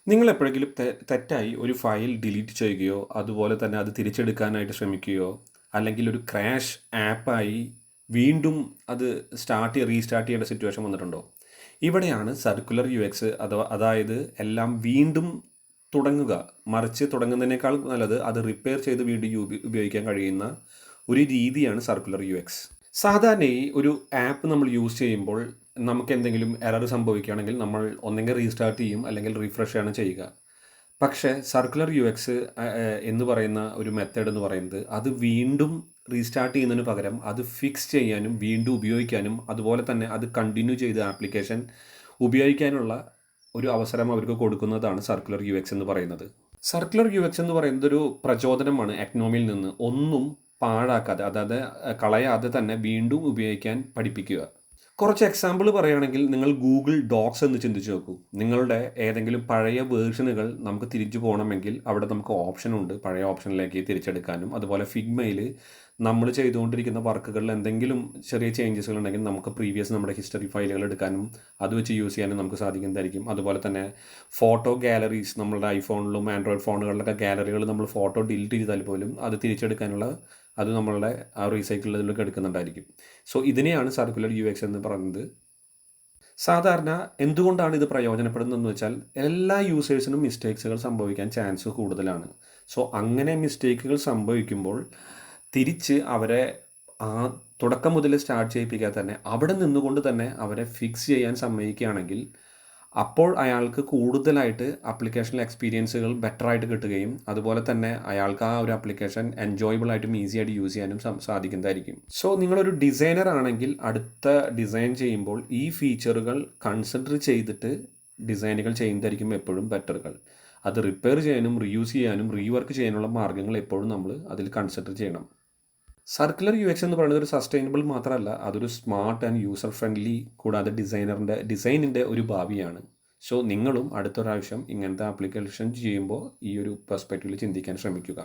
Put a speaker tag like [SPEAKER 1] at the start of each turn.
[SPEAKER 1] നിങ്ങൾ എപ്പോഴെങ്കിലും തെറ്റായി ഒരു ഫയൽ ഡിലീറ്റ് ചെയ്യുകയോ അതുപോലെ തന്നെ അത് തിരിച്ചെടുക്കാനായിട്ട് ശ്രമിക്കുകയോ അല്ലെങ്കിൽ ഒരു ക്രാഷ് ആപ്പായി വീണ്ടും അത് റീസ്റ്റാർട്ട് ചെയ്യേണ്ട സിറ്റുവേഷൻ വന്നിട്ടുണ്ടോ? ഇവിടെയാണ് സർക്കുലർ യു എക്സ് അതായത് എല്ലാം വീണ്ടും തുടങ്ങുക, മറിച്ച് തുടങ്ങുന്നതിനേക്കാൾ നല്ലത് അത് റിപ്പയർ ചെയ്ത് വീണ്ടും ഉപയോഗിക്കാൻ കഴിയുന്ന ഒരു രീതിയാണ് സർക്കുലർ യു എക്സ്. സാധാരണയായി ഒരു ആപ്പ് നമ്മൾ യൂസ് ചെയ്യുമ്പോൾ നമുക്ക് എന്തെങ്കിലും എറർ സംഭവിക്കുകയാണെങ്കിൽ നമ്മൾ ഒന്നെങ്കിൽ റീസ്റ്റാർട്ട് ചെയ്യും അല്ലെങ്കിൽ റീഫ്രഷ് ആണ് ചെയ്യുക. പക്ഷേ സർക്കുലർ യു എക്സ് എന്ന് പറയുന്ന ഒരു മെത്തേഡ് എന്ന് പറയുന്നത് അത് വീണ്ടും റീസ്റ്റാർട്ട് ചെയ്യുന്നതിന് പകരം അത് ഫിക്സ് ചെയ്യാനും വീണ്ടും ഉപയോഗിക്കാനും അതുപോലെ തന്നെ അത് കണ്ടിന്യൂ ചെയ്ത് ആപ്ലിക്കേഷൻ ഉപയോഗിക്കാനുള്ള ഒരു അവസരം അവർക്ക് കൊടുക്കുന്നതാണ് സർക്കുലർ യു എക്സ് എന്ന് പറയുന്നത്. സർക്കുലർ യു എക്സ് എന്ന് പറയുന്നത് ഒരു പ്രചോദനമാണ് എക്നോമിയിൽ നിന്ന് ഒന്നും പാഴാക്കാതെ, അതായത് കളയാതെ തന്നെ വീണ്ടും ഉപയോഗിക്കാൻ പഠിപ്പിക്കുക. കുറച്ച് എക്സാമ്പിൾ പറയുകയാണെങ്കിൽ നിങ്ങൾ ഗൂഗിൾ ഡോക്സ് എന്ന് ചിന്തിച്ച് നോക്കൂ. നിങ്ങളുടെ ഏതെങ്കിലും പഴയ വേർഷനുകൾ നമുക്ക് തിരിച്ചു പോകണമെങ്കിൽ അവിടെ നമുക്ക് ഓപ്ഷനുണ്ട് പഴയ ഓപ്ഷനിലേക്ക് തിരിച്ചെടുക്കാനും. അതുപോലെ ഫിഗ്മയിൽ നമ്മൾ ചെയ്തുകൊണ്ടിരിക്കുന്ന വർക്കുകളിൽ എന്തെങ്കിലും ചെറിയ ചേഞ്ചസുകൾ ഉണ്ടെങ്കിൽ നമുക്ക് പ്രീവിയസ് നമ്മുടെ ഹിസ്റ്ററി ഫയലുകൾ എടുക്കാനും അത് വെച്ച് യൂസ് ചെയ്യാനും നമുക്ക് സാധിക്കുന്നതായിരിക്കും. അതുപോലെ തന്നെ ഫോട്ടോ ഗാലറീസ്, നമ്മളുടെ ഐഫോണിലും ആൻഡ്രോയിഡ് ഫോണുകളിലൊക്കെ ഗാലറികൾ നമ്മൾ ഫോട്ടോ ഡിലീറ്റ് ചെയ്താൽ പോലും അത് തിരിച്ചെടുക്കാനുള്ള അത് നമ്മളുടെ ആ റീസൈക്കിളിലേക്ക് എടുക്കുന്നുണ്ടായിരിക്കും. സോ ഇതിനെയാണ് സർക്കുലർ യു എക്സ് എന്ന് പറയുന്നത്. സാധാരണ എന്തുകൊണ്ടാണ് ഇത് പ്രയോജനപ്പെടുന്നതെന്ന് വെച്ചാൽ എല്ലാ യൂസേഴ്സിനും മിസ്റ്റേക്സുകൾ സംഭവിക്കാൻ ചാൻസ് കൂടുതലാണ്. സോ അങ്ങനെ മിസ്റ്റേക്കുകൾ സംഭവിക്കുമ്പോൾ തിരിച്ച് അവരെ ആ തുടക്കം മുതൽ സ്റ്റാർട്ട് ചെയ്യിപ്പിക്കാതെ തന്നെ അവിടെ നിന്നുകൊണ്ട് തന്നെ അവരെ ഫിക്സ് ചെയ്യാൻ സമ്മതിക്കുകയാണെങ്കിൽ അപ്പോൾ അയാൾക്ക് കൂടുതലായിട്ട് ആപ്ലിക്കേഷനിലെ എക്സ്പീരിയൻസുകൾ ബെറ്ററായിട്ട് കിട്ടുകയും അതുപോലെ തന്നെ അയാൾക്ക് ആ ഒരു ആപ്ലിക്കേഷൻ എൻജോയബിൾ ആയിട്ടും ഈസി ആയിട്ട് യൂസ് ചെയ്യാനും സാധിക്കുന്നതായിരിക്കും. സോ നിങ്ങളൊരു ഡിസൈനർ ആണെങ്കിൽ അടുത്ത ഡിസൈൻ ചെയ്യുമ്പോൾ ഈ ഫീച്ചറുകൾ കൺസിഡർ ചെയ്തിട്ട് ഡിസൈനുകൾ ചെയ്യുന്നതായിരിക്കും എപ്പോഴും ബെറ്ററുകൾ. അത് റിപ്പയർ ചെയ്യാനും റീയൂസ് ചെയ്യാനും റീവർക്ക് ചെയ്യാനുള്ള മാർഗ്ഗങ്ങൾ എപ്പോഴും നമ്മൾ അതിൽ കൺസിഡർ ചെയ്യണം. സർക്കുലർ യു എക്സ് എന്ന് പറയുന്നത് ഒരു സസ്റ്റൈനബിൾ മാത്രമല്ല, അതൊരു സ്മാർട്ട് ആൻഡ് യൂസർ ഫ്രണ്ട്ലി കൂടാതെ ഡിസൈനിൻ്റെ ഒരു ഭാവിയാണ്. സോ നിങ്ങളും അടുത്ത പ്രാവശ്യം ഇങ്ങനത്തെ ആപ്ലിക്കേഷൻ ചെയ്യുമ്പോൾ ഈ ഒരു പെർസ്പെക്റ്റീവിൽ ചിന്തിക്കാൻ ശ്രമിക്കുക.